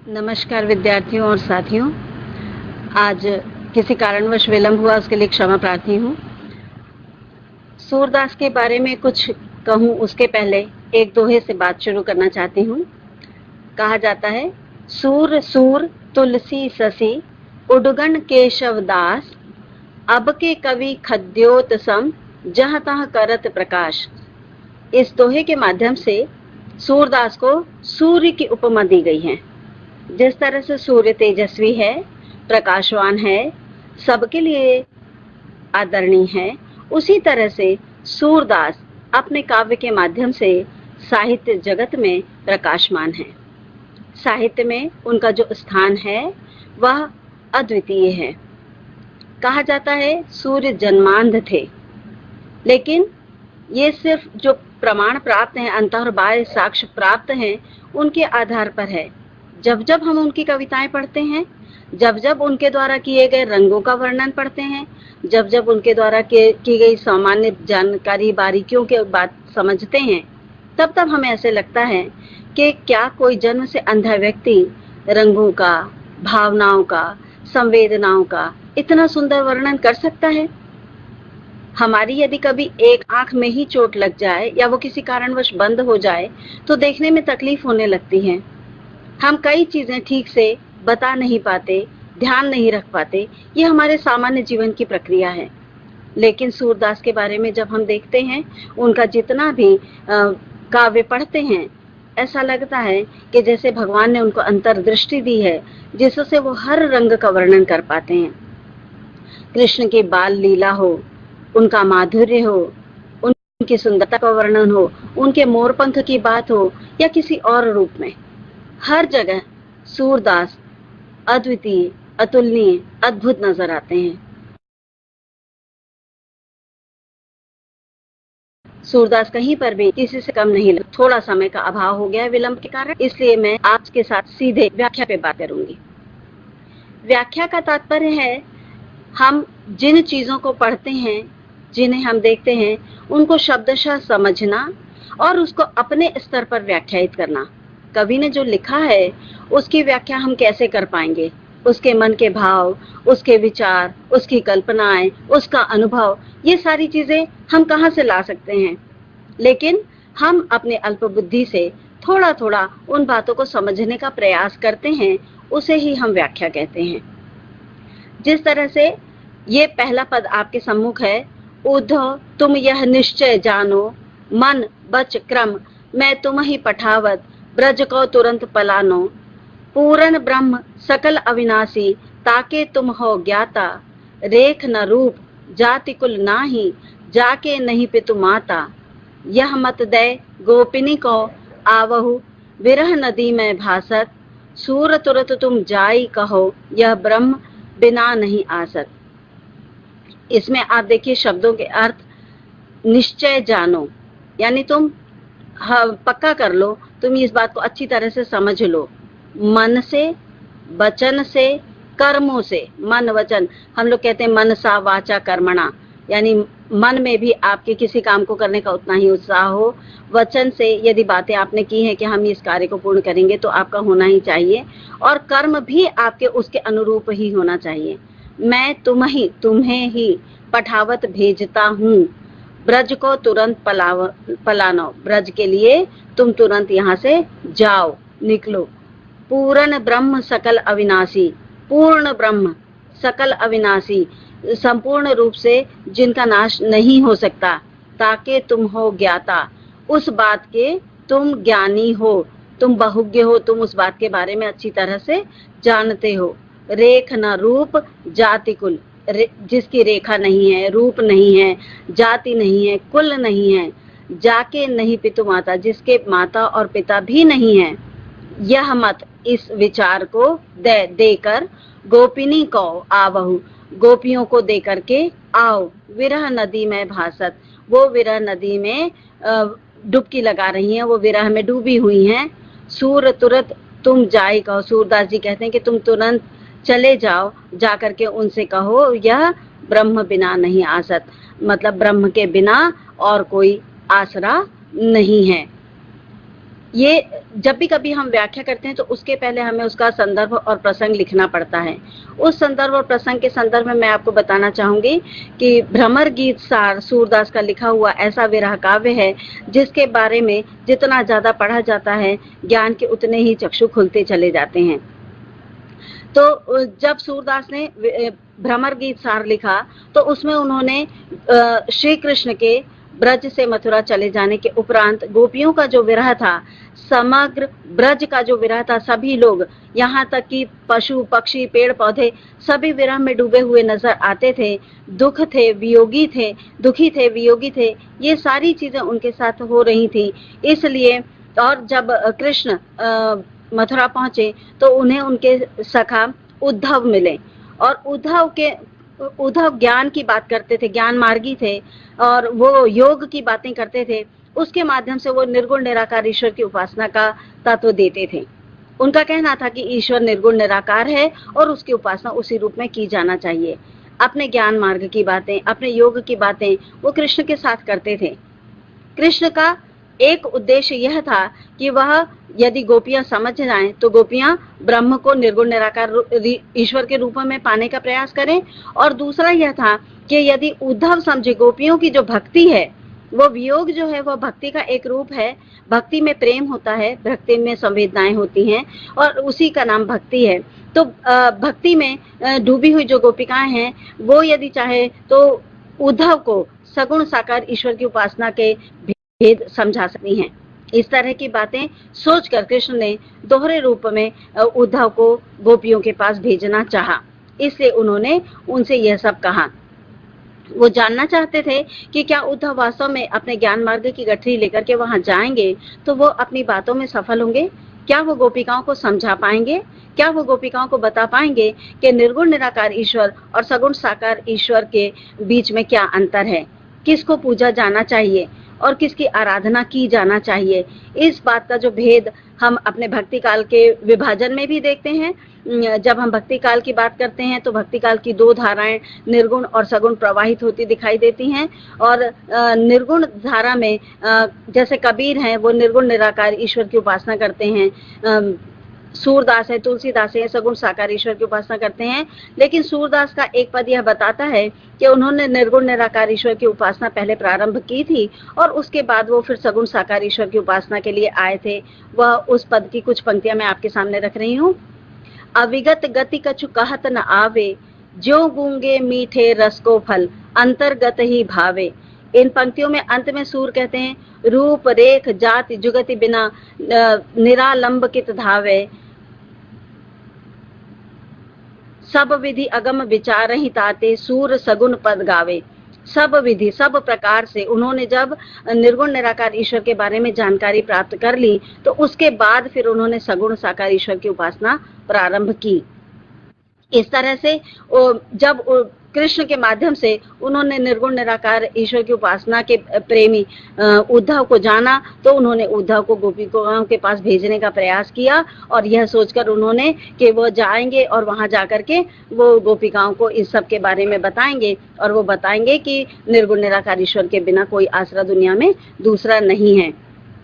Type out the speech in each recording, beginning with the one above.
नमस्कार विद्यार्थियों और साथियों। आज किसी कारणवश विलंब हुआ, उसके लिए क्षमा प्रार्थी हूँ। सूरदास के बारे में कुछ कहूँ उसके पहले एक दोहे से बात शुरू करना चाहती हूँ। कहा जाता है, सूर सूर तुलसी ससी उडगण केशव दास, अब के कवि खद्योत सम जहाँ तहाँ करत प्रकाश। इस दोहे के माध्यम से सूरदास को सूर्य की उपमा दी गई है। जिस तरह से सूर्य तेजस्वी है, प्रकाशवान है, सबके लिए आदरणीय है, उसी तरह से सूरदास अपने काव्य के माध्यम से साहित्य जगत में प्रकाशमान है। साहित्य में उनका जो स्थान है वह अद्वितीय है। कहा जाता है सूर्य जन्मांध थे, लेकिन ये सिर्फ जो प्रमाण प्राप्त हैं, अंतः और बाह्य साक्ष्य प्राप्त हैं, उनके आधार पर है। जब जब हम उनकी कविताएं पढ़ते हैं, जब जब उनके द्वारा किए गए रंगों का वर्णन पढ़ते हैं, जब जब उनके द्वारा की गई सामान्य जानकारी, बारीकियों के बात समझते हैं, तब तब हमें ऐसे लगता है कि क्या कोई जन्म से अंधा व्यक्ति रंगों का, भावनाओं का, संवेदनाओं का इतना सुंदर वर्णन कर सकता है। हमारी यदि कभी एक आंख में ही चोट लग जाए या वो किसी कारणवश बंद हो जाए तो देखने में तकलीफ होने लगती है। हम कई चीजें ठीक से बता नहीं पाते, ध्यान नहीं रख पाते, ये हमारे सामान्य जीवन की प्रक्रिया है। लेकिन सूरदास के बारे में जब हम देखते हैं, उनका जितना भी काव्य पढ़ते हैं, ऐसा लगता है कि जैसे भगवान ने उनको अंतर्दृष्टि दी है, जिससे वो हर रंग का वर्णन कर पाते हैं। कृष्ण की बाल लीला हो, उनका माधुर्य हो, उनकी सुंदरता का वर्णन हो, उनके मोरपंख की बात हो या किसी और रूप में, हर जगह सूरदास अद्वितीय, अतुलनीय, अद्भुत नजर आते हैं। सूरदास कहीं पर भी किसी से कम नहीं लगे। थोड़ा समय का अभाव हो गया है विलंब के कारण, इसलिए मैं आपके साथ सीधे व्याख्या पे बात करूंगी। व्याख्या का तात्पर्य है, हम जिन चीजों को पढ़ते हैं, जिन्हें हम देखते हैं, उनको शब्दशः समझना और उसको अपने स्तर पर व्याख्यायित करना। कवि ने जो लिखा है उसकी व्याख्या हम कैसे कर पाएंगे? उसके मन के भाव, उसके विचार, उसकी कल्पनाएं, उसका अनुभव, ये सारी चीजें हम कहाँ से ला सकते हैं? लेकिन हम अपने अल्प बुद्धि से थोड़ा थोड़ा उन बातों को समझने का प्रयास करते हैं, उसे ही हम व्याख्या कहते हैं। जिस तरह से ये पहला पद आपके सम्मुख है, उद्धव तुम यह निश्चय जानो, मन बच क्रम मैं तुम ही पठावत, ब्रज को तुरंत पलानो, पूर्ण ब्रह्म सकल अविनाशी, ताके तुम हो ज्ञाता, रेख न रूप जाति कुल नाही, जाके नहीं पितु माता, यह मत दे गोपिनी को आवहु, विरह नदी में भासत, सूर तुरत तुम जाई कहो, यह ब्रह्म बिना नहीं आसत। इसमें आप देखिए शब्दों के अर्थ। निश्चय जानो यानी तुम पक्का कर लो, तुम इस बात को अच्छी तरह से समझ लो। मन से, वचन से, कर्मों से, मन वचन, हम लोग कहते हैं मनसा वाचा कर्मणा, यानी मन में भी आपके किसी काम को करने का उतना ही उत्साह हो। वचन से यदि बातें आपने की हैं कि हम इस कार्य को पूर्ण करेंगे, तो आपका होना ही चाहिए, और कर्म भी आपके उसके अनुरूप ही होना चाहिए। मैं तुम्हें ही पठावत भेजता हूँ, ब्रज को तुरंत पलानो, ब्रज के लिए तुम तुरंत यहाँ से जाओ, निकलो। पूर्ण ब्रह्म सकल अविनाशी, पूर्ण ब्रह्म सकल अविनाशी, संपूर्ण रूप से जिनका नाश नहीं हो सकता, ताके तुम हो ज्ञाता, उस बात के तुम ज्ञानी हो, तुम बहुज्ञ हो, तुम उस बात के बारे में अच्छी तरह से जानते हो। रेख न रूप जाति कुल, जिसकी रेखा नहीं है, रूप नहीं है, जाति नहीं है, कुल नहीं है, जाके नहीं पितु माता, जिसके माता और पिता भी नहीं है, यह मत, इस विचार को देकर गोपिनी को आवहु, गोपियों को दे करके आओ, विरह नदी में भासत, वो विरह नदी में डुबकी लगा रही हैं, वो विरह में डूबी हुई हैं। सूर तुरत तुम जाई कहो, सूरदास जी कहते हैं कि तुम तुरंत चले जाओ, जा करके उनसे कहो, यह ब्रह्म बिना नहीं आसत, मतलब ब्रह्म के बिना और कोई आसरा नहीं है। ये जब भी कभी हम व्याख्या करते हैं तो उसके पहले हमें उसका संदर्भ और प्रसंग लिखना पड़ता है। उस संदर्भ और प्रसंग के संदर्भ में मैं आपको बताना चाहूंगी कि भ्रमर गीत सार सूरदास का लिखा हुआ ऐसा विरह काव्य है जिसके बारे में जितना ज्यादा पढ़ा जाता है ज्ञान के उतने ही चक्षु खुलते चले जाते हैं। तो जब सूरदास ने भ्रमर गीत सार लिखा तो उसमें उन्होंने श्री कृष्ण के ब्रज से मथुरा चले जाने के उपरांत गोपियों का जो विरह था, समग्र ब्रज का जो विरह था, सभी लोग यहाँ तक कि पशु पक्षी पेड़ पौधे सभी विरह में डूबे हुए नजर आते थे। दुख थे, वियोगी थे, दुखी थे, वियोगी थे, ये सारी चीजें उनके साथ हो रही थी। इसलिए और जब कृष्ण मथुरा पहुंचे तो उन्हें उनके सखा उद्धव मिले और उद्धव ज्ञान की बात करते थे, ज्ञान मार्गी थे और वो योग की बातें करते थे। उसके माध्यम से वो निर्गुण निराकार ईश्वर की उपासना का तत्व देते थे। उनका कहना था कि ईश्वर निर्गुण निराकार है और उसकी उपासना उसी रूप में की जाना चाहिए। अपने ज्ञान मार्ग की बातें, अपने योग की बातें वो कृष्ण के साथ करते थे। कृष्ण का एक उद्देश्य यह था कि वह यदि गोपियां समझ जाएं तो गोपियां ब्रह्म को निर्गुण निराकार ईश्वर के रूप में पाने का प्रयास करें, और दूसरा यह था कि यदि उद्धव समझे गोपियों की जो भक्ति है वो वियोग जो है वह भक्ति का एक रूप है। भक्ति में प्रेम होता है, भक्ति में संवेदनाएं होती हैं और उसी का नाम भक्ति है। तो भक्ति में डूबी हुई जो गोपिकाएं हैं वो यदि चाहे तो उद्धव को सगुण साकार ईश्वर की उपासना के भेद समझा सकती हैं। इस तरह की बातें सोचकर कृष्ण ने दोहरे रूप में उद्धव को गोपियों के पास भेजना चाहा, इसलिए उन्होंने उनसे यह सब कहा। वो जानना चाहते थे कि क्या उद्धव वास्तव में अपने ज्ञान मार्ग की गठरी लेकर के वहां जाएंगे तो वो अपनी बातों में सफल होंगे, क्या वो गोपिकाओं को समझा पाएंगे, क्या वो गोपिकाओं को बता पाएंगे कि निर्गुण निराकार ईश्वर और सगुण साकार ईश्वर के बीच में क्या अंतर है, किसको पूजा जाना चाहिए और किसकी आराधना की जाना चाहिए। इस बात का जो भेद हम अपने भक्ति काल के विभाजन में भी देखते हैं। जब हम भक्ति काल की बात करते हैं तो भक्ति काल की दो धाराएं निर्गुण और सगुण प्रवाहित होती दिखाई देती हैं, और निर्गुण धारा में जैसे कबीर हैं वो निर्गुण निराकार ईश्वर की उपासना करते हैं, सूरदास है, तुलसीदास है, सगुण साकार ईश्वर की उपासना करते हैं। लेकिन सूरदास का एक पद यह बताता है कि उन्होंने निर्गुण निराकार ईश्वर की उपासना पहले प्रारंभ की थी और उसके बाद वो फिर सगुण साकार ईश्वर की उपासना के लिए आए थे। वह उस पद की कुछ पंक्तियां मैं आपके सामने रख रही हूँ। अविगत गति कछु कहत न आवे, जो गूंगे मीठे रस को फल अंतर्गत ही भावे। इन पंक्तियों में अंत में सूर कहते हैं, रूप रेख जाति जुगति बिना निरालंब कित धावे, सब विधि अगम विचार ही ताते, सूर सगुण पद गावे। सब विधि सब प्रकार से उन्होंने जब निर्गुण निराकार ईश्वर के बारे में जानकारी प्राप्त कर ली तो उसके बाद फिर उन्होंने सगुण साकार ईश्वर की उपासना प्रारंभ की। इस तरह से जब कृष्ण के माध्यम से उन्होंने निर्गुण निराकार ईश्वर की उपासना के प्रेमी उद्धव को जाना तो उन्होंने उद्धव को गोपिकाओं के पास भेजने का प्रयास किया, और यह सोचकर उन्होंने कि वो जाएंगे और वहां जाकर के वो गोपिकाओं को इस सब के बारे में बताएंगे और वो बताएंगे कि निर्गुण निराकार ईश्वर के बिना कोई आसरा दुनिया में दूसरा नहीं है।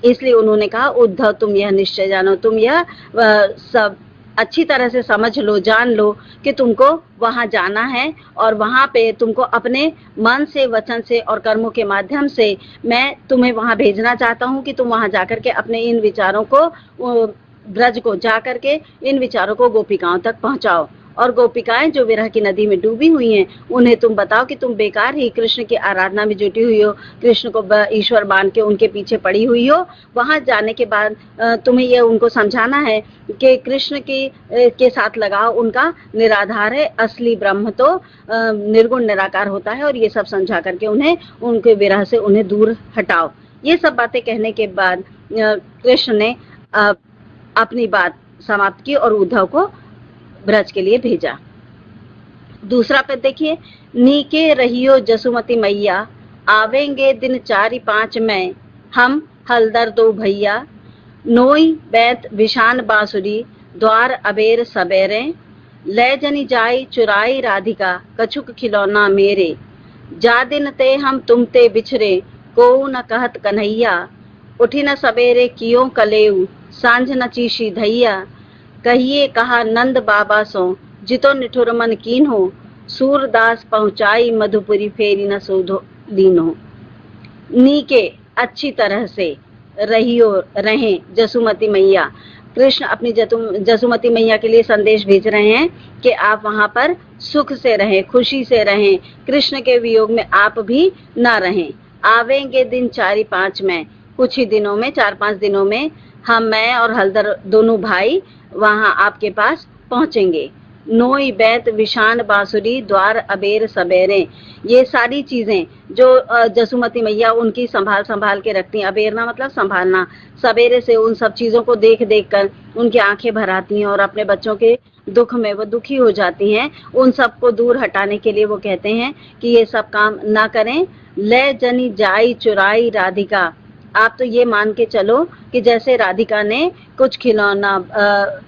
इसलिए उन्होंने कहा, उद्धव तुम यह निश्चय जानो, तुम यह सब अच्छी तरह से समझ लो, जान लो कि तुमको वहां जाना है और वहां पे तुमको अपने मन से, वचन से और कर्मों के माध्यम से मैं तुम्हें वहां भेजना चाहता हूं कि तुम वहां जाकर के अपने इन विचारों को, ब्रज को जाकर के इन विचारों को गोपिकाओं तक पहुंचाओ। और गोपिकाएं जो विरह की नदी में डूबी हुई हैं उन्हें तुम बताओ कि तुम बेकार ही कृष्ण की आराधना में जुटी हुई हो, कृष्ण को ईश्वर मान के उनके पीछे पड़ी हुई हो। वहां जाने के बाद तुम्हें यह उनको समझाना है कि कृष्ण के साथ लगाव उनका निराधार है, असली ब्रह्म तो निर्गुण निराकार होता है, और ये सब समझा करके उन्हें उनके विरह से उन्हें दूर हटाओ। ये सब बातें कहने के बाद कृष्ण ने अपनी बात समाप्त की और उद्धव को ब्रज के लिए भेजा। दूसरा पद देखिए, नीके रहियो जसुमती मैया, आवेंगे दिन 4-5 में, हम हलदर दो भैया, नोई बैत विशान बांसुरी, द्वार अबेर सबेरे, ले जनी जाई चुराई राधिका, कछुक खिलौना मेरे, जा दिन ते हम तुम ते बिछरे, को न कहत कन्हैया, उठी न सबेरे कियों कलेऊ, सांझ न चीशी धैया, कहिए कहा नंद बाबा सो, जितो निठुर मन कीन्हो, सूरदास पहुंचाई मधुपुरी फेरी न सोधो लीनो। नीके अच्छी तरह से रहियो रहें जसुमती मैया। कृष्ण अपनी जसुमती मैया के लिए संदेश भेज रहे हैं कि आप वहां पर सुख से रहें, खुशी से रहें, कृष्ण के वियोग में आप भी ना रहें। आवेंगे दिन 4-5 में, कुछ ही दिनों में, 4-5 दिनों में मैं और हलदर दोनों भाई वहां आपके पास पहुंचेंगे। नोई बैत विशान बांसुरी द्वार अबेर सबेरे, ये सारी चीजें जो जसुमती मैया उनकी संभाल के रखती हैं। अबेरना मतलब संभालना। सवेरे से उन सब चीजों को देख कर उनकी आंखें भर आती हैं और अपने बच्चों के दुख में वो दुखी हो जाती हैं। उन सबको दूर हटाने के लिए वो कहते हैं कि ये सब काम ना करें। ले जनी जाई चुराई राधिका, आप तो ये मान के चलो कि जैसे राधिका ने कुछ खिलौना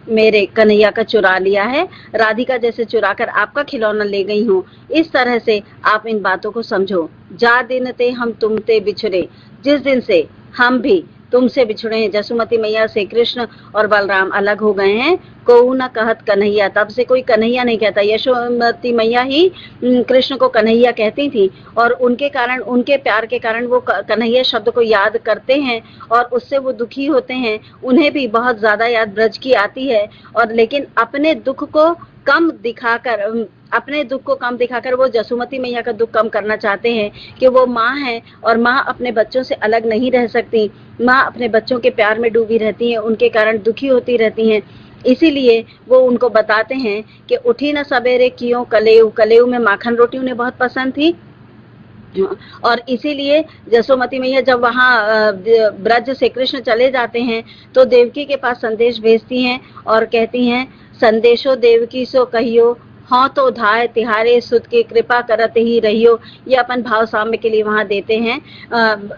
मेरे कन्हैया का चुरा लिया है, राधिका जैसे चुरा कर आपका खिलौना ले गई हूँ, इस तरह से आप इन बातों को समझो। जा दिन ते हम तुमते बिछड़े, जिस दिन से हम भी तुमसे बिछड़े हैं, जसुमती मैया से कृष्ण और बलराम अलग हो गए हैं। कोऊ न कहत कन्हैया, तब से कोई कन्हैया नहीं कहता। यशोमती मैया ही कृष्ण को कन्हैया कहती थी और उनके कारण, उनके प्यार के कारण वो कन्हैया शब्द को याद करते हैं और उससे वो दुखी होते हैं। उन्हें भी बहुत ज्यादा याद ब्रज की आती है और लेकिन अपने दुख को कम दिखाकर वो जसुमती मैया का दुख कम करना चाहते हैं कि वो माँ है और माँ अपने बच्चों से अलग नहीं रह सकती। माँ अपने बच्चों के प्यार में डूबी रहती है, उनके कारण दुखी होती रहती हैं। इसीलिए वो उनको बताते हैं कि उठी न सवेरे कियों कलेऊ, कलेऊ में माखन रोटी उन्हें बहुत पसंद थी और इसीलिए जसोमती मैया जब वहां ब्रज से कृष्ण चले जाते हैं तो देवकी के पास संदेश भेजती हैं और कहती हैं, संदेशो देवकी सो कहियो, हाँ तो धाय तिहारे सुत की कृपा करत ही रहियो। ये अपन भाव साम्य के लिए वहां देते हैं,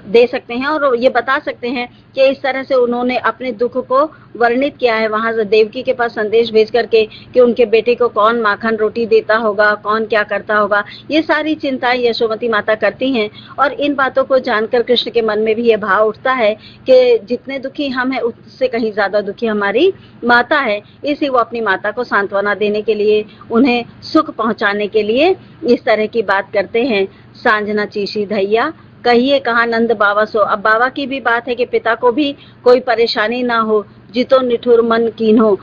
दे सकते हैं और ये बता सकते हैं कि इस तरह से उन्होंने अपने दुख को वर्णित किया है वहां से देवकी के पास संदेश भेज करके कि उनके बेटे को कौन माखन रोटी देता होगा, कौन क्या करता होगा। ये सारी चिंताएं यशोमती माता करती हैं और इन बातों को जानकर कृष्ण के मन में भी ये भाव उठता है कि जितने दुखी हम हैं उससे कहीं ज्यादा दुखी हमारी माता है। इसलिए वो अपनी माता को सांत्वना देने के लिए, उन्हें सुख पहुंचाने के लिए इस तरह की बात करते हैं। सांझना चीशी धैया, कहिए कहा नंद बाबा सो। अब बाबा की भी बात है कि पिता को भी कोई परेशानी ना हो, जितो निठुर मन कीन्हो।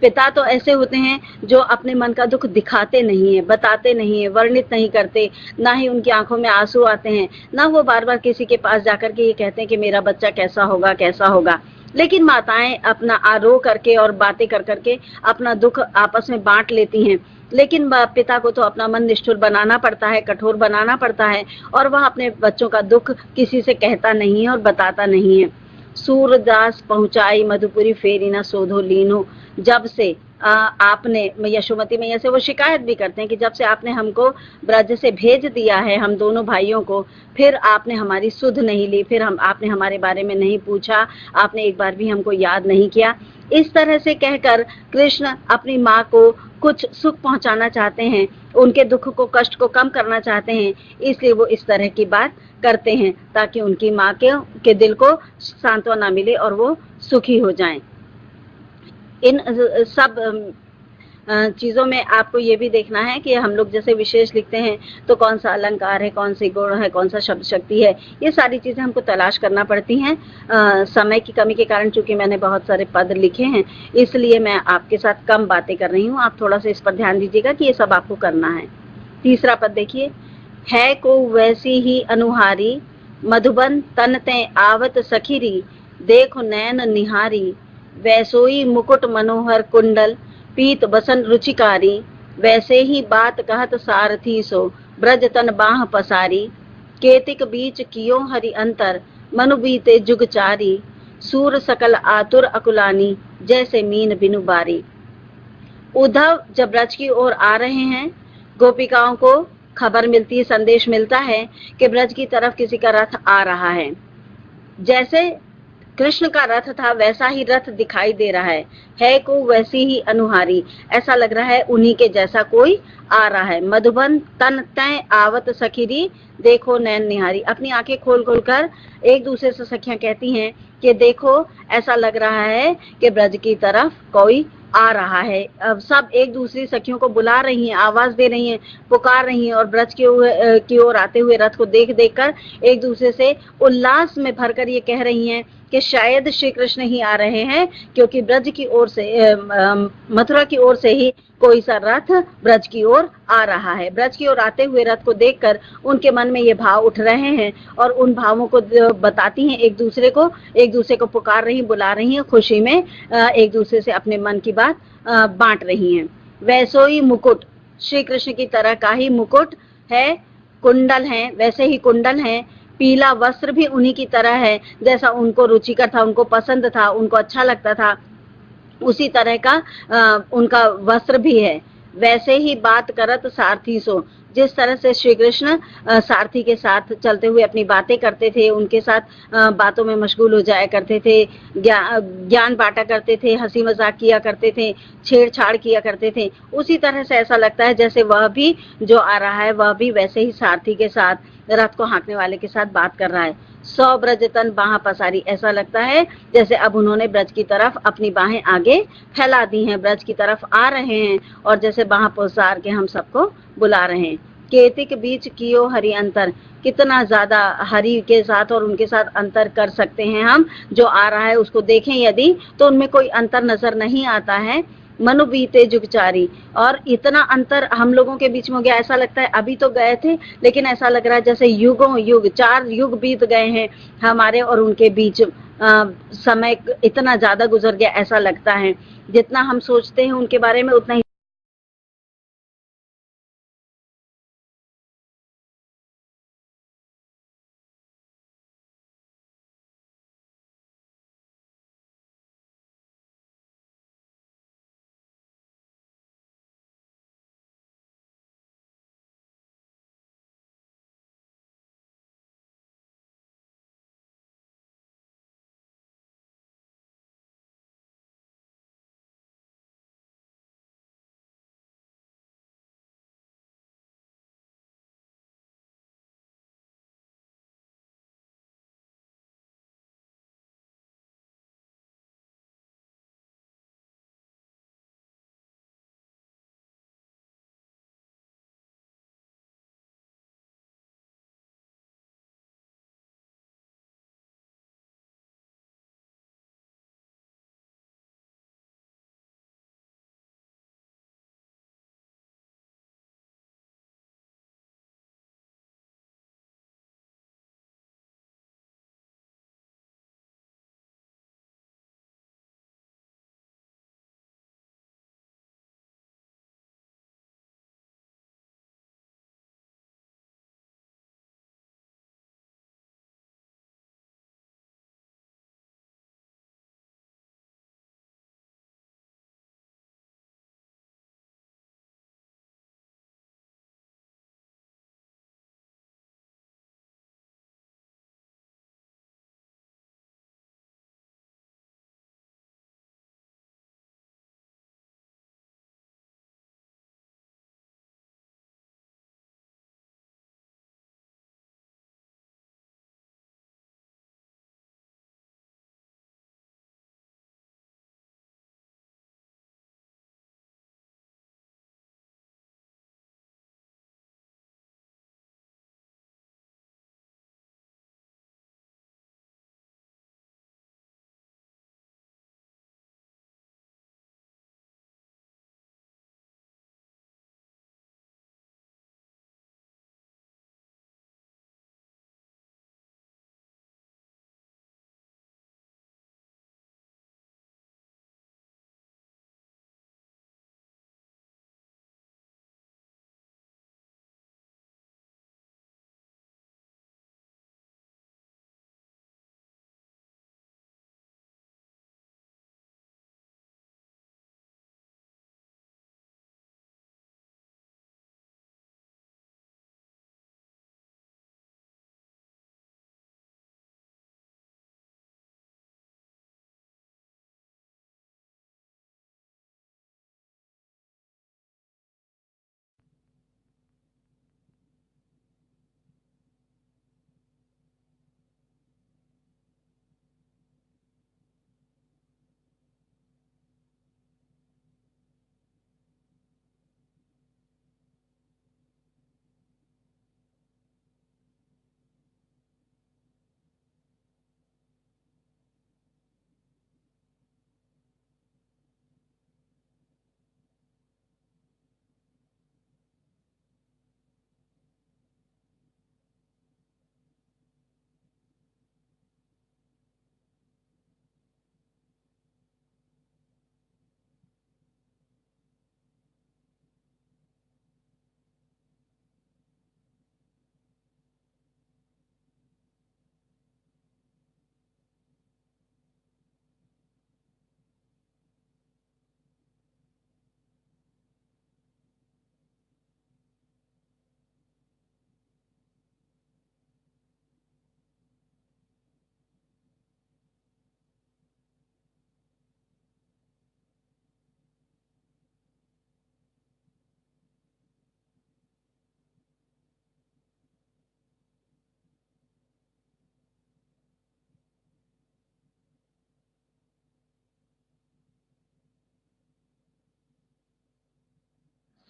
पिता तो ऐसे होते हैं जो अपने मन का दुख दिखाते नहीं है, बताते नहीं है, वर्णित नहीं करते, ना ही उनकी आंखों में आंसू आते हैं, ना वो बार बार किसी के पास जाकर के ये कहते हैं कि मेरा बच्चा कैसा होगा कैसा होगा। लेकिन माताएं अपना आरोह करके और बातें कर करके अपना दुख आपस में बांट लेती हैं। लेकिन पिता को तो अपना मन निष्ठुर बनाना पड़ता है, कठोर बनाना पड़ता है और वह अपने बच्चों का दुख किसी से कहता नहीं है और बताता नहीं है। सूरदास पहुंचाई मधुपुरी फेरी न सोधो लीनो, जब से आपने, यशोमती मैया से वो शिकायत भी करते हैं कि जब से आपने हमको ब्रज से भेज दिया है, हम दोनों भाइयों को, फिर आपने हमारी सुध नहीं ली, फिर आपने हमारे बारे में नहीं पूछा, आपने एक बार भी हमको याद नहीं किया। इस तरह से कहकर कृष्ण अपनी माँ को कुछ सुख पहुंचाना चाहते हैं, उनके दुख को, कष्ट को कम करना चाहते हैं, इसलिए वो इस तरह की बात करते हैं ताकि उनकी माँ के दिल को सांत्वना मिले और वो सुखी हो जाएं। इन सब चीजों में आपको ये भी देखना है कि हम लोग जैसे विशेष लिखते हैं तो कौन सा अलंकार है, कौन सी गुण है, कौन सा शब्द शक्ति है, ये सारी चीजें हमको तलाश करना पड़ती हैं। समय की कमी के कारण चूंकि मैंने बहुत सारे पद लिखे हैं इसलिए मैं आपके साथ कम बातें कर रही हूँ। आप थोड़ा सा इस पर ध्यान दीजिएगा कि ये सब आपको करना है। तीसरा पद देखिए, है को वैसी ही अनुहारी, मधुबन तन ते आवत सखीरी, देखो नयन निहारी, वैसोई मुकुट मनोहर कुंडल, पीत बसन रुचिकारी, वैसे ही बात कहत सारथी सो, ब्रज तन बाह पसारी, केतिक बीच कियो हरि अंतर, मनु बीते जुग चारी, सूर सकल आतुर अकुलानी, जैसे मीन बिनु बारी। उद्धव जब ब्रज की ओर आ रहे हैं, गोपिकाओं को खबर मिलती है, संदेश मिलता है कि ब्रज की तरफ किसी का रथ आ रहा है। जैसे कृष्ण का रथ था वैसा ही रथ दिखाई दे रहा है को वैसी ही अनुहारी, ऐसा लग रहा है उन्हीं के जैसा कोई आ रहा है। मधुबन तन तय आवत सखीरी, देखो नैन निहारी। अपनी आंखें खोल खोल कर एक दूसरे से सखियां कहती हैं कि देखो ऐसा लग रहा है कि ब्रज की तरफ कोई आ रहा है। अब सब एक दूसरी सखियों को बुला रही हैं, आवाज दे रही हैं, पुकार रही हैं और ब्रज की ओर आते हुए रथ को देख देख कर एक दूसरे से उल्लास में भरकर ये कह रही हैं कि शायद श्री कृष्ण ही आ रहे हैं, क्योंकि ब्रज की ओर से मथुरा की ओर से ही कोई सा रथ ब्रज की ओर आ रहा है। ब्रज की ओर आते हुए रथ को देखकर उनके मन में ये भाव उठ रहे हैं और उन भावों को बताती हैं एक दूसरे को पुकार रही, बुला रही हैं, खुशी में एक दूसरे से अपने मन की बात बांट रही हैं। वैसो ही मुकुट, श्री कृष्ण की तरह का ही मुकुट है, कुंडल हैं, वैसे ही कुंडल हैं, पीला वस्त्र भी उन्हीं की तरह है, जैसा उनको रुचिकर था, उनको पसंद था, उनको अच्छा लगता था, उसी तरह का उनका वस्त्र भी है। वैसे ही बात करत सारथी सो, जिस तरह से श्री कृष्ण सारथी के साथ चलते हुए अपनी बातें करते थे, उनके साथ बातों में मशगूल हो जाया करते थे, ज्ञान बांटा करते थे, हंसी मजाक किया करते थे, छेड़छाड़ किया करते थे, उसी तरह से ऐसा लगता है जैसे वह भी जो आ रहा है वह भी वैसे ही सारथी के साथ, रथ को हाँकने वाले के साथ बात कर रहा है। 100 ब्रज तन बाह पसारी, ऐसा लगता है जैसे अब उन्होंने ब्रज की तरफ अपनी बाहें आगे फैला दी हैं, ब्रज की तरफ आ रहे हैं और जैसे बाह पसार के हम सबको बुला रहे हैं। केतिक बीच कियो हरि अंतर, कितना ज्यादा हरि के साथ और उनके साथ अंतर कर सकते हैं हम, जो आ रहा है उसको देखें यदि तो उनमें कोई अंतर नजर नहीं आता है। मनु बीते जुगचारी, और इतना अंतर हम लोगों के बीच में हो गया, ऐसा लगता है अभी तो गए थे लेकिन ऐसा लग रहा है जैसे युगों युग, 4 युग बीत गए हैं हमारे और उनके बीच। समय इतना ज्यादा गुजर गया ऐसा लगता है, जितना हम सोचते हैं उनके बारे में उतना ही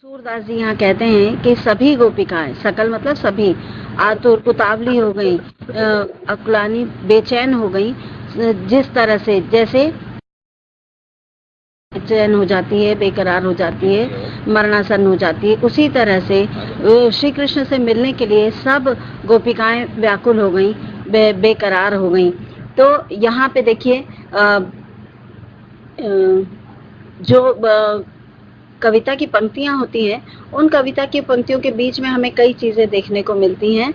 सूरदास जी यहाँ कहते हैं कि सभी गोपिकाएं, सकल मतलब सभी, आतुर कुतावली हो गई, अकुलानी बेचैन हो गई, जिस तरह से जैसे चैन हो जाती है, बेकरार हो जाती है, मरणासन हो जाती है, उसी तरह से श्री कृष्ण से मिलने के लिए सब गोपिकाएं व्याकुल हो गई, बेकरार हो गई। तो यहाँ पे देखिए जो कविता की पंक्तियां होती हैं, उन कविता की पंक्तियों के बीच में हमें कई चीजें देखने को मिलती हैं,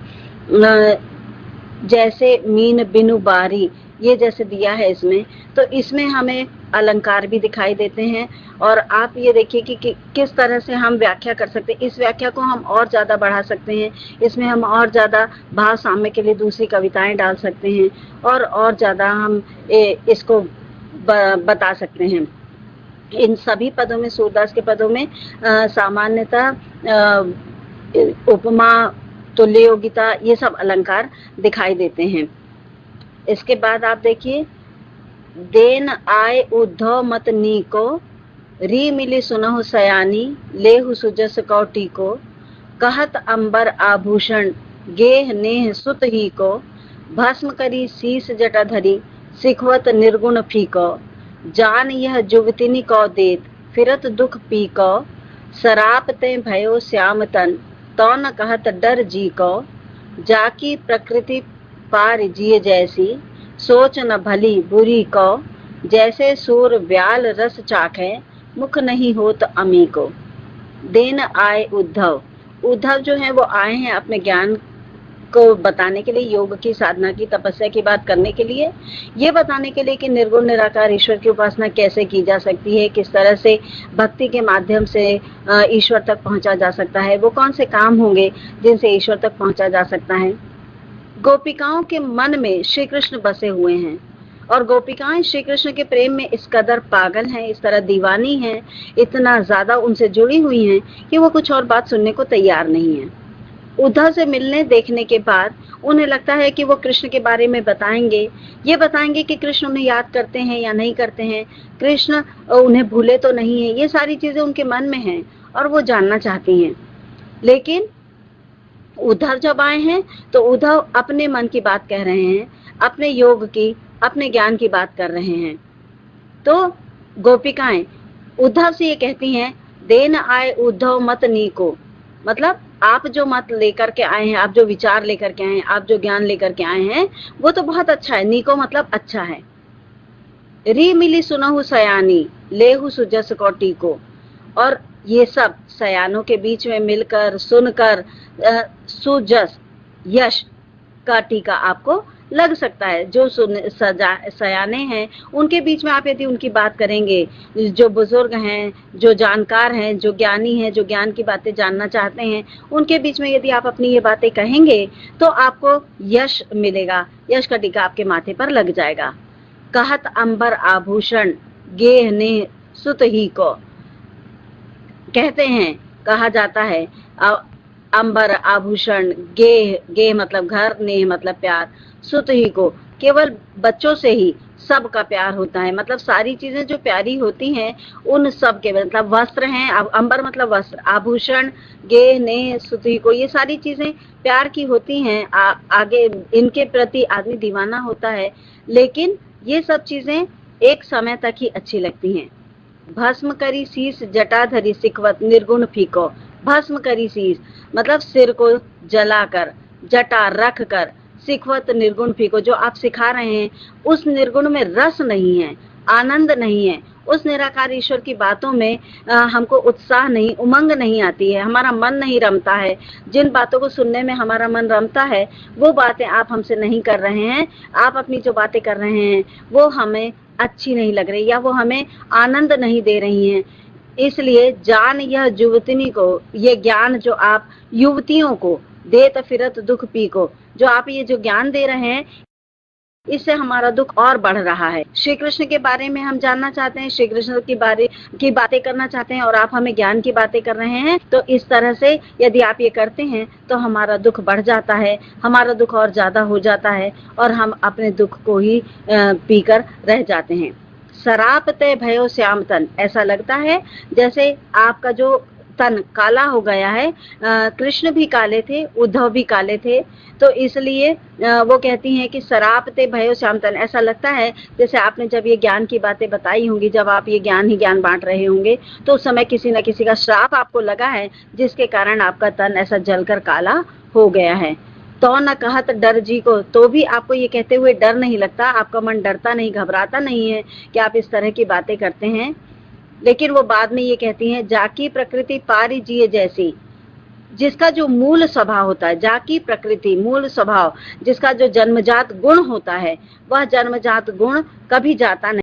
जैसे मीन बिनु बारी, ये जैसे दिया है इसमें, तो इसमें हमें अलंकार भी दिखाई देते हैं। और आप ये देखिए कि किस तरह से हम व्याख्या कर सकते हैं, इस व्याख्या को हम और ज्यादा बढ़ा सकते हैं, इसमें हम और ज्यादा भाव साम्य के लिए दूसरी कविताएं डाल सकते हैं, और ज्यादा हम इसको बता सकते हैं। इन सभी पदों में, सूरदास के पदों में सामान्यतः उपमा, तुल्य योगिता, ये सब अलंकार दिखाई देते हैं। इसके बाद आप देखिए, देन आए उद्धव मत नीको, री मिली सुनहु सयानी, लेहु सुजस कौटी को, कहत अंबर आभूषण, गेह नेह सुत ही को, भस्म करी शीस जटा धरी, सिखवत निर्गुण फीको, जान यह जुगतिनी को देत, फिरत दुख पी को, सराप ते भयो श्याम तन, तो न कहत डर जी को, जाकी प्रकृति पार जिए जैसी, सोच न भली बुरी को, जैसे सूर व्याल रस चाखे, मुख नहीं होत अमी को। देन आए उद्धव, उद्धव जो है वो आए हैं अपने ज्ञान को बताने के लिए, योग की साधना की, तपस्या की बात करने के लिए, ये बताने के लिए कि निर्गुण निराकार ईश्वर की उपासना कैसे की जा सकती है, किस तरह से भक्ति के माध्यम से ईश्वर तक पहुंचा जा सकता है, वो कौन से काम होंगे जिनसे ईश्वर तक पहुंचा जा सकता है। गोपिकाओं के मन में श्री कृष्ण बसे हुए हैं, और गोपिकाएं श्री कृष्ण के प्रेम में इस कदर पागल हैं, इस तरह दीवानी हैं, इतना ज्यादा उनसे जुड़ी हुई हैं कि वो कुछ और बात सुनने को तैयार नहीं है। उद्धव से मिलने देखने के बाद उन्हें लगता है कि वो कृष्ण के बारे में बताएंगे, ये बताएंगे कि कृष्ण उन्हें याद करते हैं या नहीं करते हैं, कृष्ण उन्हें भूले तो नहीं है, ये सारी चीजें उनके मन में हैं और वो जानना चाहती हैं। लेकिन उद्धव जब आए हैं तो उद्धव अपने मन की बात कह रहे हैं, अपने योग की, अपने ज्ञान की बात कर रहे हैं। तो गोपिकाएं उद्धव से ये कहती हैं, देन आए उद्धव मत नीको, मतलब आप जो मत लेकर के आए हैं, आप जो विचार लेकर के आए हैं, आप जो ज्ञान लेकर के आए हैं, वो तो बहुत अच्छा है। नीको मतलब अच्छा है। री मिली सुनहु सयानी, लेहु सुजस कौटी को, और ये सब सयानों के बीच में मिलकर, सुनकर सुजस, यश का टीका आपको लग सकता है। जो सयाने हैं उनके बीच में आप यदि उनकी बात करेंगे, जो बुजुर्ग हैं, जो जानकार हैं, जो ज्ञानी हैं, जो ज्ञान की बातें जानना चाहते हैं, उनके बीच में यदि आप अपनी ये बातें कहेंगे तो आपको यश मिलेगा, यश का टीका आपके माथे पर लग जाएगा। कहत अंबर आभूषण, गेह ने सुत ही को, कहते हैं, कहा जाता है, अंबर आभूषण, गेह मतलब घर, नेह मतलब प्यार, सुत ही को, केवल बच्चों से ही सबका प्यार होता है, मतलब सारी चीजें जो प्यारी होती हैं उन सब के, मतलब वस्त्र हैं, अंबर मतलब वस्त्र, आभूषण, गेह नेह सुत ही को, ये सारी चीजें प्यार की होती हैं। आगे इनके प्रति आदमी दीवाना होता है, लेकिन ये सब चीजें एक समय तक ही अच्छी लगती हैं। भस्म करी शीस जटा धरी, सिखवत निर्गुण फीको, भस्म करी शीस मतलब सिर को जलाकर, जटा रख कर, सिखवत निर्गुण फीको, जो आप सिखा रहे हैं उस निर्गुण में रस नहीं है, आनंद नहीं है, उस निराकार ईश्वर की बातों में हमको उत्साह नहीं, उमंग नहीं आती है, हमारा मन नहीं रमता है। जिन बातों को सुनने में हमारा मन रमता है वो बातें आप हमसे नहीं कर रहे हैं। आप अपनी जो बातें कर रहे हैं वो हमें अच्छी नहीं लग रही, या वो हमें आनंद नहीं दे रही हैं। इसलिए जान यह युवतिनी को, ये ज्ञान जो आप युवतियों को देत फिरत दुख पी को, जो आप ये जो ज्ञान दे रहे हैं, इससे हमारा दुख और बढ़ रहा है। श्री कृष्ण के बारे में हम जानना चाहते हैं, श्री कृष्ण की बातें करना चाहते हैं, और आप हमें ज्ञान की बातें कर रहे हैं। तो इस तरह से यदि आप ये करते हैं तो हमारा दुख बढ़ जाता है, हमारा दुख और ज्यादा हो जाता है, और हम अपने दुख को ही पीकर रह जाते हैं। सराप ते भयो श्याम तन, ऐसा लगता है जैसे आपका जो तन काला हो गया है। कृष्ण भी काले थे, उद्धव भी काले थे, तो इसलिए वो कहती हैं कि सरापते भयो श्याम तन। ऐसा लगता है जैसे आपने जब ये ज्ञान की बातें बताई होंगी, जब आप ये ज्ञान ही ज्ञान बांट रहे होंगे, तो उस समय किसी न किसी का श्राप आपको लगा है, जिसके कारण आपका तन ऐसा जलकर काला हो गया है। तो न कहत डर जी को, तो भी आपको ये कहते हुए डर नहीं लगता, आपका मन डरता नहीं, घबराता नहीं है कि आप इस तरह की बातें करते हैं। लेकिन वो बाद में ये कहती हैं, जाकी प्रकृति पारी जिए जैसी, जिसका जो मूल स्वभाव होता है, जाकी प्रकृति मूल स्वभाव, जिसका जो जन्मजात गुण होता है, वह जन्मजात गुण कभी जाता नहीं।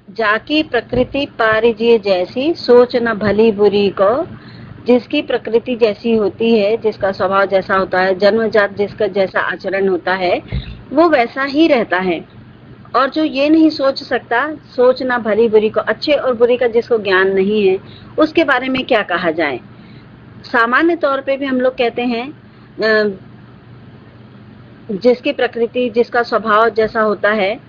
जाकी प्रकृति पारिजिए जैसी, सोच न भली बुरी को। जिसकी प्रकृति जैसी होती है, जिसका स्वभाव जैसा होता है, जन्मजात जिसका जैसा आचरण होता है, वो वैसा ही रहता है। और जो ये नहीं सोच सकता, सोचना भली बुरी को, अच्छे और बुरे का जिसको ज्ञान नहीं है, उसके बारे में क्या कहा जाए। सामान्य तौर पे भी हम लोग कहते हैं जिसकी प्रकृति, जिसका स्वभाव जैसा होता है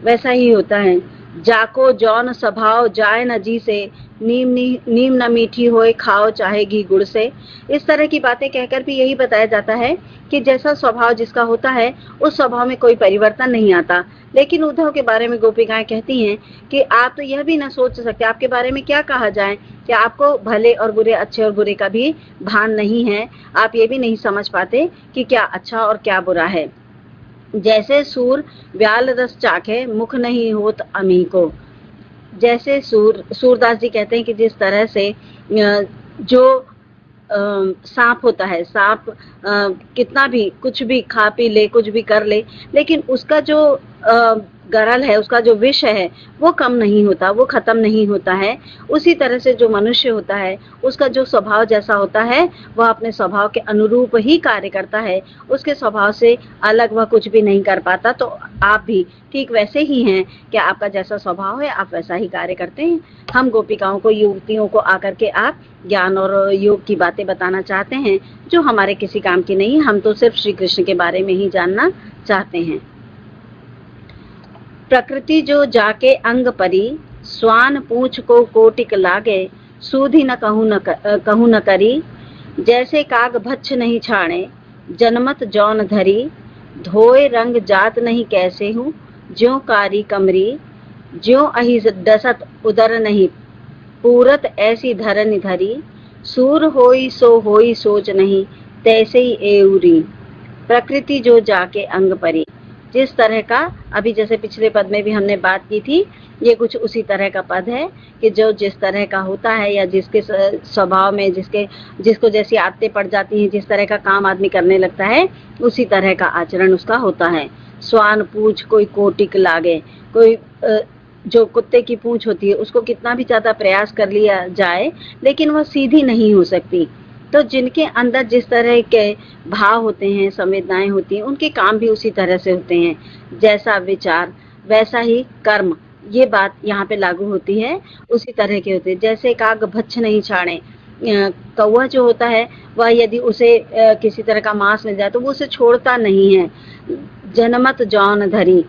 वैसा ही होता है। जाको जौन स्वभाव जाए न जी से, नीम न मीठी होए खाओ चाहे घी गुड़ से। इस तरह की बातें कहकर भी यही बताया जाता है कि जैसा स्वभाव जिसका होता है उस स्वभाव में कोई परिवर्तन नहीं आता। लेकिन उद्धव के बारे में गोपिकाएं कहती हैं कि आप तो यह भी न सोच सकते, आपके बारे में क्या कहा जाए, कि आपको भले और बुरे, अच्छे और बुरे का भी भान नहीं है। आप ये भी नहीं समझ पाते कि क्या अच्छा और क्या बुरा है। जैसे सूर व्याल रस चाखे, मुख नहीं होत अमी को। जैसे सूरदास जी कहते हैं कि जिस तरह से जो सांप होता है, सांप कितना भी कुछ भी खा पी ले, कुछ भी कर ले, लेकिन उसका जो गरल है, उसका जो विष है वो कम नहीं होता, वो खत्म नहीं होता है। उसी तरह से जो मनुष्य होता है उसका जो स्वभाव जैसा होता है वह अपने स्वभाव के अनुरूप ही कार्य करता है, उसके स्वभाव से अलग वह कुछ भी नहीं कर पाता। तो आप भी ठीक वैसे ही हैं कि आपका जैसा स्वभाव है आप वैसा ही कार्य करते हैं। हम गोपिकाओं को, युवतियों को आकर के आप ज्ञान और योग की बातें बताना चाहते हैं जो हमारे किसी काम की नहीं, हम तो सिर्फ श्री कृष्ण के बारे में ही जानना चाहते हैं। प्रकृति जो जाके अंग परी, स्वान पूछ को कोटिक लागे, सूधी न कहूँ न करी। जैसे काग भच्छ नहीं छाणे, जनमत जौन धरी। धोए रंग जात नहीं कैसे हूँ, ज्यों कारी कमरी। ज्यों अहि डसत उदर नहीं, पूरत ऐसी धरन धरी। सूर होई सोच नहीं, तैसे ही एउरी। प्रकृति जो जाके अंग परी, जिस तरह का, अभी जैसे पिछले पद में भी हमने बात की थी, ये कुछ उसी तरह का पद है कि जो जिस तरह का होता है या जिसके स्वभाव में जिसको जैसी आदतें पड़ जाती हैं, जिस तरह का काम आदमी करने लगता है उसी तरह का आचरण उसका होता है। स्वान पूछ कोई कोटिक लागे, कोई जो कुत्ते की पूंछ होती है उसको कितना भी ज्यादा प्रयास कर लिया जाए लेकिन वह सीधी नहीं हो सकती। तो जिनके अंदर जिस तरह के भाव होते हैं, संवेदनाएं होती हैं, उनके काम भी उसी तरह से होते हैं। जैसा विचार वैसा ही कर्म, ये बात यहाँ पे लागू होती है, उसी तरह के होते हैं। जैसे काग भच्छ नहीं छाड़े, कौवा जो होता है वह यदि उसे किसी तरह का मांस मिल जाए तो वो उसे छोड़ता नहीं है। जनमत जौन धरी,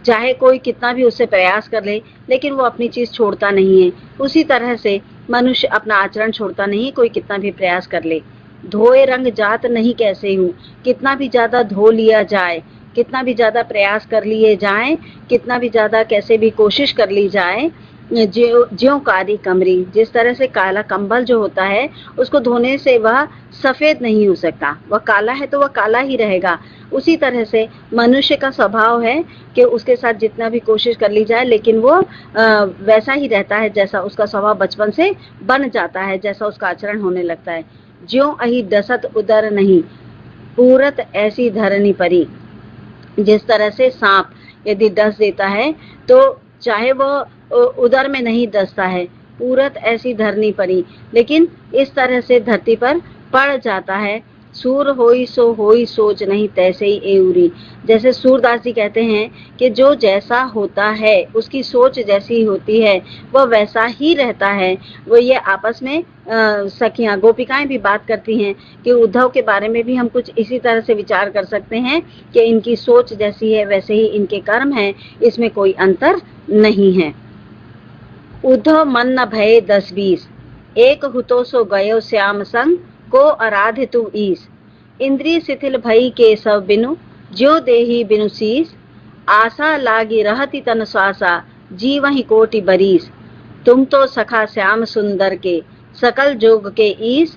चाहे कोई कितना भी उससे प्रयास कर ले लेकिन वो अपनी चीज छोड़ता नहीं है। उसी तरह से मनुष्य अपना आचरण छोड़ता नहीं, कोई कितना भी प्रयास कर ले। धोए रंग जात नहीं कैसे हूँ, कितना भी ज्यादा धो लिया जाए, कितना भी ज्यादा प्रयास कर लिए जाए, कितना भी ज्यादा कैसे भी कोशिश कर ली जाए, ज्यों कारी कमरी, जिस तरह से काला कंबल जो होता है उसको धोने से वह सफेद नहीं हो सकता, वह काला है तो वह काला ही रहेगा। उसी तरह से मनुष्य का स्वभाव है कि उसके साथ जितना भी कोशिश कर ली जाए लेकिन वो वैसा ही रहता है जैसा उसका स्वभाव बचपन से बन जाता है, जैसा उसका आचरण होने लगता है। ज्यों अहि डसत उदर नहीं, पूरत ऐसी धरनी परी। जिस तरह से सांप यदि डस देता है तो चाहे वो उदर में नहीं डसता है, पूरत ऐसी धरनी परी, लेकिन इस तरह से धरती पर पड़ जाता है। सूर होई सोच नहीं, तैसे ही एउरी। जैसे सूरदास जी कहते हैं कि जो जैसा होता है उसकी सोच जैसी होती है वह वैसा ही रहता है। वो ये आपस में सखियां गोपिकाएं भी बात करती हैं कि उद्धव के बारे में भी हम कुछ इसी तरह से विचार कर सकते हैं कि इनकी सोच जैसी है वैसे ही इनके कर्म हैं, इसमें कोई अंतर नहीं है। उद्धव मन न भये 10-20, एक हुतो सो गयो श्याम संग, को आराध्य तू ईस। इंद्रिय शिथिल भई के सब बिनु, ज्यो देही बिनु शीस। आशा लागी रहती तन श्वासा, जीवहि कोटि बरीस। तुम तो सखा श्याम सुंदर के, सकल जोग के ईस।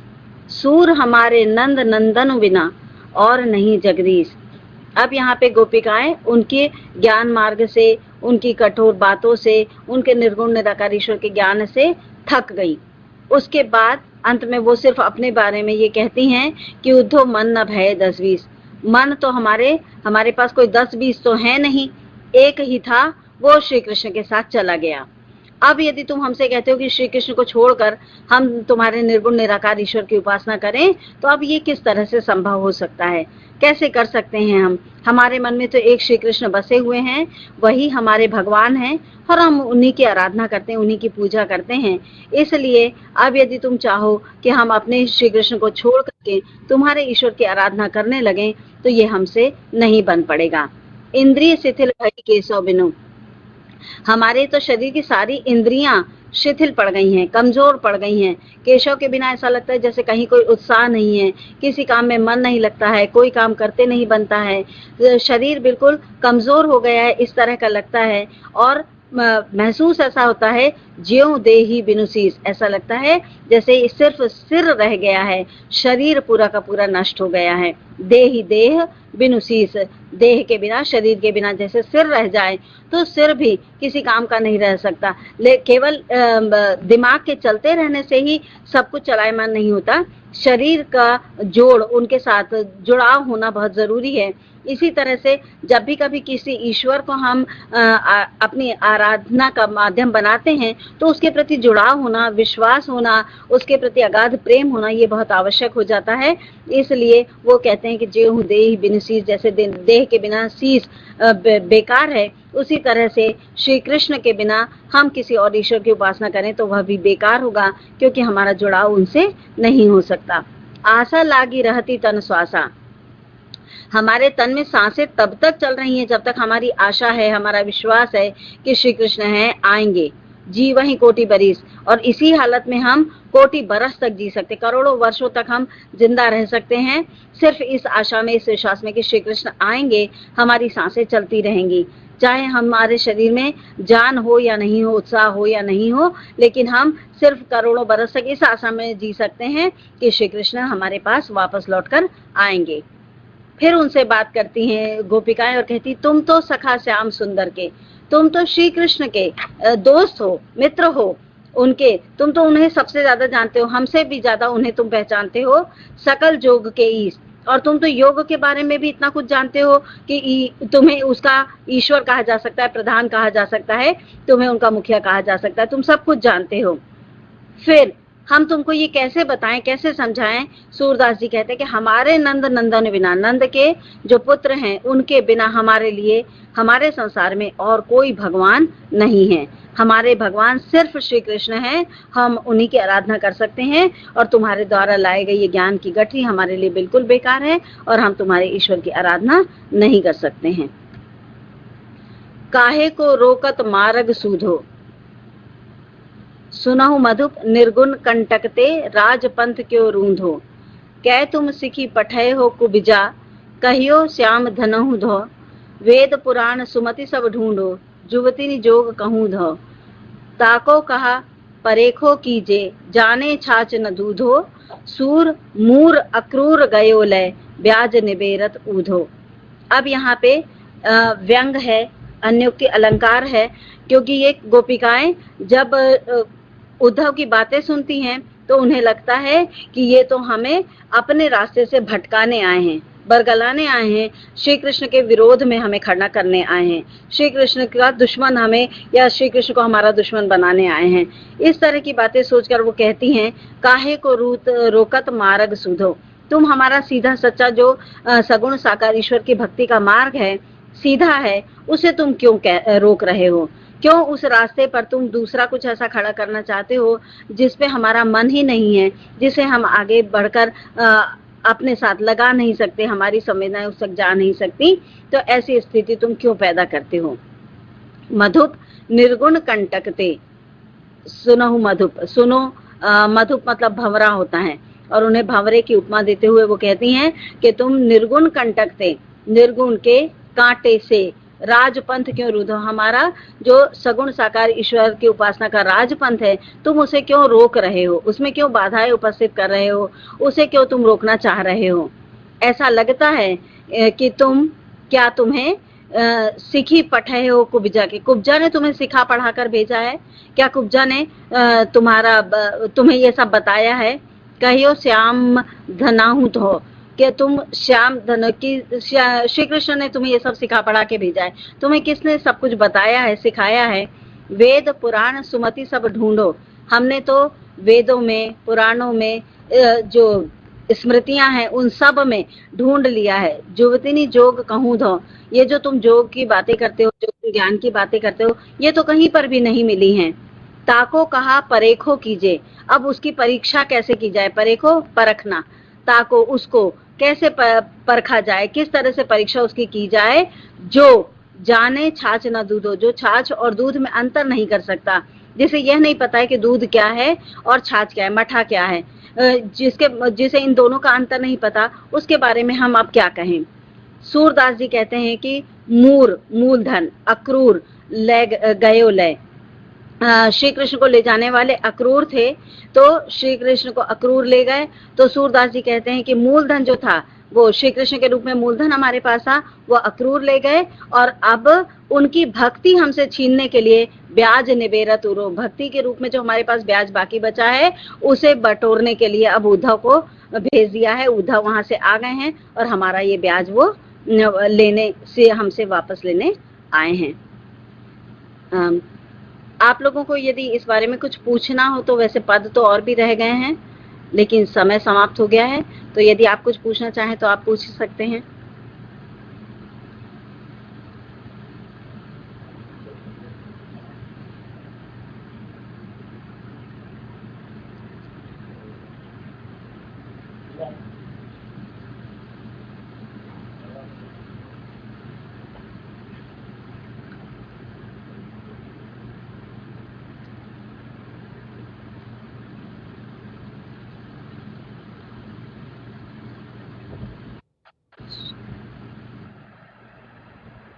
सूर हमारे नंद नंदन बिना, और नहीं जगदीश। अब यहाँ पे गोपिकाएं उनके ज्ञान मार्ग से, उनकी कठोर बातों से, उनके निर्गुण निराकार ईश्वर के ज्ञान से थक गई। उसके बाद अंत में वो सिर्फ अपने बारे में ये कहती हैं कि उद्धव मन न भय 10-20। मन तो हमारे पास कोई 10-20 तो है नहीं, एक ही था, वो श्री कृष्ण के साथ चला गया। अब यदि तुम हमसे कहते हो कि श्री कृष्ण को छोड़कर हम तुम्हारे निर्गुण निराकार ईश्वर की उपासना करें, तो अब ये किस तरह से संभव हो सकता है, कैसे कर सकते हैं हम? हमारे मन में तो एक श्री कृष्ण बसे हुए हैं, वही हमारे भगवान हैं और हम उन्हीं की आराधना करते हैं, उन्हीं की पूजा करते हैं। इसलिए अब यदि तुम चाहो कि हम अपने श्री कृष्ण को छोड़ करके तुम्हारे ईश्वर की आराधना करने लगें, तो ये हमसे नहीं बन पड़ेगा। इंद्रिय शिथिल भई केशव बिनु, हमारे तो शरीर की सारी इंद्रियां शिथिल पड़ गई हैं, कमजोर पड़ गई हैं। केशव के बिना ऐसा लगता है जैसे कहीं कोई उत्साह नहीं है, किसी काम में मन नहीं लगता है, कोई काम करते नहीं बनता है, शरीर बिल्कुल कमजोर हो गया है, इस तरह का लगता है। और महसूस ऐसा होता है ज्यों देहि बिनु शीस, ऐसा लगता है जैसे सिर्फ सिर रह गया है, शरीर पूरा का पूरा नष्ट हो गया है। देहि देह बिनु शीस, देह के बिना, शरीर के बिना जैसे सिर रह जाए, तो सिर भी किसी काम का नहीं रह सकता। केवल दिमाग के चलते रहने से ही सब कुछ चलायमान नहीं होता, शरीर का जोड़, उनके साथ जुड़ाव होना बहुत जरूरी है। इसी तरह से जब भी कभी किसी ईश्वर को हम अपनी आराधना का माध्यम बनाते हैं, तो उसके प्रति जुड़ाव होना, विश्वास होना, उसके प्रति अगाध प्रेम होना, ये बहुत आवश्यक हो जाता है। इसलिए वो कहते हैं कि ज्यों देहि बिनु शीस, जैसे देह के बिना शीस बेकार है, उसी तरह से श्री कृष्ण के बिना हम किसी और ईश्वर की उपासना करें तो वह भी बेकार होगा, क्योंकि हमारा जुड़ाव उनसे नहीं हो सकता। आशा लागी रहती तन श्वासा, हमारे तन में सांसें तब तक चल रही हैं जब तक हमारी आशा है, हमारा विश्वास है कि श्री कृष्ण हैं, आएंगे। जी वही कोटि बरिस, और इसी हालत में हम कोटि बरस तक जी सकते, करोड़ों वर्षों तक हम जिंदा रह सकते हैं, सिर्फ इस आशा में, इस विश्वास में कि श्री कृष्ण आएंगे, हमारी सांसें चलती रहेंगी। चाहे हमारे शरीर में जान हो या नहीं हो, उत्साह हो या नहीं हो, लेकिन हम सिर्फ करोड़ों बरस तक इस आशा में जी सकते हैं कि श्री कृष्ण हमारे पास वापस लौटकर आएंगे। फिर उनसे बात करती हैं गोपिकाएं और कहती, तुम तो सखा श्याम सुंदर के, तुम तो श्री कृष्ण के दोस्त हो, मित्र हो उनके, तुम तो उन्हें सबसे ज्यादा जानते हो, हमसे भी ज्यादा उन्हें तुम पहचानते हो। सकल जोग के ईश, और तुम तो योग के बारे में भी इतना कुछ जानते हो कि तुम्हें उसका ईश्वर कहा जा सकता है, प्रधान कहा जा सकता है, तुम्हें उनका मुखिया कहा जा सकता है, तुम सब कुछ जानते हो। फिर हम तुमको ये कैसे बताएं, कैसे समझाएं? सूरदास जी कहते हैं कि हमारे नंद नंदन बिना, नंद के जो पुत्र हैं उनके बिना हमारे लिए, हमारे संसार में और कोई भगवान नहीं है। हमारे भगवान सिर्फ श्री कृष्ण हैं, हम उन्हीं की आराधना कर सकते हैं, और तुम्हारे द्वारा लाए गए ये ज्ञान की गठरी हमारे लिए बिल्कुल बेकार है, और हम तुम्हारे ईश्वर की आराधना नहीं कर सकते हैं। काहे को रोकत मार्ग सूधो, सुनहु मधुप निर्गुण कंटकते, राजपंथ क्यों रूंधो। कै तुम सिखी पठय हो कुबिजा, कहियो श्याम धनहु धो। वेद पुराण सुमति सब ढूंढो, जुवती जोग कहूँ धो। ताको कहा परेखो कीजे, जाने छाछ न दूधो। सूर मूर अक्रूर गयो लय, ब्याज निबेरत ऊधो। अब यहाँ पे व्यंग है, अन्योक्ति अलंकार है, क्योंकि ये गोपिकाएं जब उद्धव की बातें सुनती हैं तो उन्हें लगता है कि ये तो हमें अपने रास्ते से भटकाने आए हैं, बरगलाने आए हैं, श्री कृष्ण के विरोध में हमें खड़ा करने आए हैं, श्री कृष्ण का दुश्मन हमें, या श्री कृष्ण को हमारा दुश्मन बनाने आए हैं। इस तरह की बातें सोचकर वो कहती हैं, काहे को रोकत मार्ग सूधो, तुम हमारा सीधा सच्चा जो सगुण साकार ईश्वर की भक्ति का मार्ग है, सीधा है, उसे तुम क्यों रोक रहे हो? क्यों उस रास्ते पर तुम दूसरा कुछ ऐसा खड़ा करना चाहते हो जिसपे हमारा मन ही नहीं है, जिसे हम आगे बढ़कर अपने साथ लगा नहीं सकते, हमारी संवेदनाएं उस तक जा नहीं सकती, तो ऐसी स्थिति तुम क्यों पैदा करते हो? मधुप निर्गुण कंटकते, सुनहु मधुप, सुनो, मधुप मतलब भंवरा होता है, और उन्हें भंवरे की उपमा देते हुए वो कहती हैं कि तुम निर्गुण कंटकते, निर्गुण के कांटे से राजपंथ क्यों रूधो, हमारा जो सगुण साकार ईश्वर की उपासना का राजपंथ है, तुम उसे क्यों रोक रहे हो, उसमें क्यों बाधाएं उपस्थित कर रहे हो, उसे क्यों तुम रोकना चाह रहे हो? ऐसा लगता है कि तुम्हें सिखी पठे हो कुब्जा के, कुब्जा ने तुम्हें सिखा पढ़ा कर भेजा है क्या? कुब्जा ने तुम्हें ये सब बताया है? कहियो श्याम धनाहु धो, कि तुम श्याम धन की, श्री कृष्ण ने तुम्हें ये सब सिखा पढ़ा के भेजा है, तुम्हें किसने सब कुछ बताया है, सिखाया है? वेद पुराण सुमति सब ढूंढो। हमने तो वेदों में, पुराणों में जो स्मृतियां हैं उन सब में ढूंढ लिया है। जुवतिनी जोग कहूँ धो, ये जो तुम जोग की बातें करते हो, जो तुम ज्ञान की बातें करते हो, ये तो कहीं पर भी नहीं मिली हैं। ताको कहा परेखो कीजिए। अब उसकी परीक्षा कैसे की जाए? परेखो परखना, ताको उसको कैसे परखा जाए, किस तरह से परीक्षा उसकी की जाए? जो जाने छाछ न दूधो, जो छाछ और दूध में अंतर नहीं कर सकता, जिसे यह नहीं पता है कि दूध क्या है और छाछ क्या है, मठा क्या है, जिसे इन दोनों का अंतर नहीं पता, उसके बारे में हम अब क्या कहें? सूरदास जी कहते हैं कि मूर मूलधन, अक्रूर लय गयो लय। श्री कृष्ण को ले जाने वाले अक्रूर थे, तो श्री कृष्ण को अक्रूर ले गए। तो सूरदास जी कहते हैं कि मूलधन जो था, वो श्री कृष्ण के रूप में मूलधन हमारे पास था, वो अक्रूर ले गए। और अब उनकी भक्ति हमसे छीनने के लिए ब्याज निबेरत उरो, भक्ति के रूप में जो हमारे पास ब्याज बाकी बचा है, उसे बटोरने के लिए अब उद्धव को भेज दिया है। उद्धव वहां से आ गए हैं और हमारा ये ब्याज वो लेने से हमसे वापस लेने आए हैं। आप लोगों को यदि इस बारे में कुछ पूछना हो तो, वैसे पद तो और भी रह गए हैं, लेकिन समय समाप्त हो गया है, तो यदि आप कुछ पूछना चाहें तो आप पूछ सकते हैं।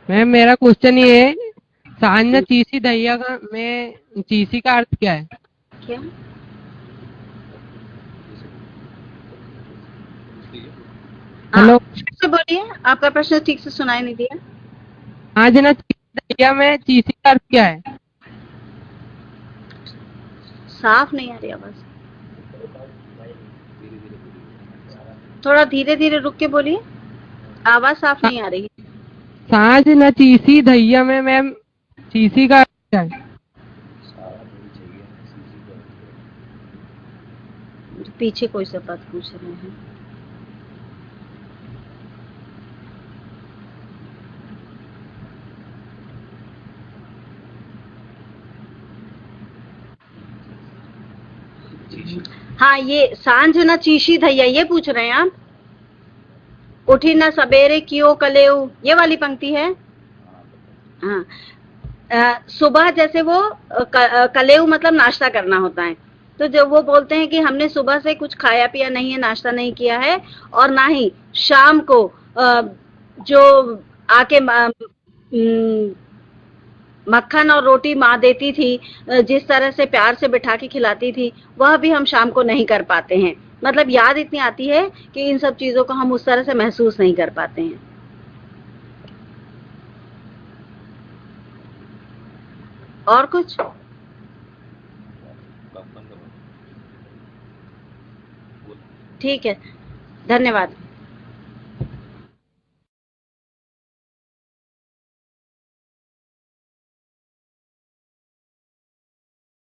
मैम मेरा क्वेश्चन ये है, सांझ चीसी दैया का में चीसी का अर्थ क्या है? क्या? हेलो, फिर से बोलिए, आपका प्रश्न ठीक से सुनाई नहीं दिया। सांझ न चीसी दैया में चीसी का अर्थ क्या है? साफ नहीं आ रही आवाज, थोड़ा धीरे धीरे रुक के बोलिए, आवाज साफ नहीं आ रही। सांझ न चीसी दैया में मैम चीसी का अर्थ क्या है? पीछे कोई सा बात पूछ रहे हैं। हाँ, ये सांझ न चीसी धैया, ये पूछ रहे हैं आप? उठी न सबेरे कियो कलेऊ, ये वाली पंक्ति है। हाँ, सुबह जैसे वो कलेऊ मतलब नाश्ता करना होता है, तो जब वो बोलते हैं कि हमने सुबह से कुछ खाया पिया नहीं है, नाश्ता नहीं किया है, और ना ही शाम को जो आके मक्खन और रोटी माँ देती थी, जिस तरह से प्यार से बिठा के खिलाती थी, वह भी हम शाम को नहीं कर पाते हैं। मतलब याद इतनी आती है कि इन सब चीजों को हम उस तरह से महसूस नहीं कर पाते हैं। और कुछ? ठीक है, धन्यवाद।